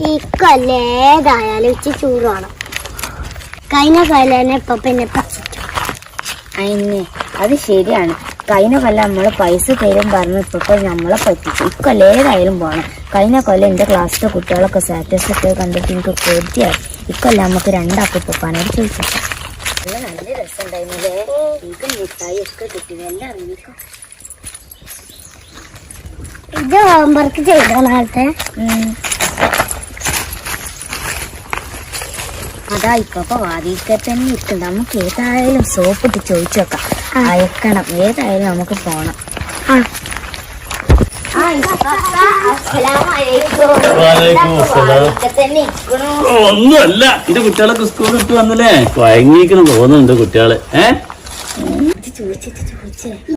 ഏതായാലും ഇച്ചി ചൂട് വേണം. കഴിഞ്ഞ കൊല്ലനെ ഇപ്പൊ പിന്നെ പച്ചിട്ടു. അതിനെ അത് ശരിയാണ്. കഴിഞ്ഞ കൊല്ലം നമ്മള് പൈസ തരും പറഞ്ഞ് ഇപ്പൊ നമ്മളെ പറ്റിച്ചു. ഇക്കൊല്ലം ഏതായാലും പോകണം. കഴിഞ്ഞ കൊല്ലം എന്റെ ക്ലാസ്സിലെ കുട്ടികളൊക്കെ സ്റ്റാറ്റസ് ഒക്കെ കണ്ടിട്ട് എനിക്ക് കൊതിയായി. ഇക്കൊല്ലം നമുക്ക് രണ്ടാക്കും ഉപ്പാനോട് ചോദിച്ചു. നല്ല രസമുണ്ടായിരുന്നില്ലേ? എനിക്ക് മിഠായി ഒക്കെ കിട്ടി. എല്ലാം അറിയിക്കും. ഇത് ഹോംവർക്ക് ചെയ്തോ നാളത്തെ? അതാ ഇപ്പൊ വാതിൽക്കെ തന്നെ ഇരിക്കണ്ട. നമുക്ക് ഏതായാലും സോപ്പ് ഇട്ട് ചോദിച്ചു നോക്കാം. അയക്കണം. ഏതായാലും നമുക്ക് പോണം. ഒന്നുമല്ല, ഇത് കുട്ടികളൊക്കെ സ്കൂളിൽ ഇട്ട് വന്നില്ലേ? വഴങ്ങിക്കണം തോന്നുന്നുണ്ട് കുട്ടികള്. ചോദിച്ചേ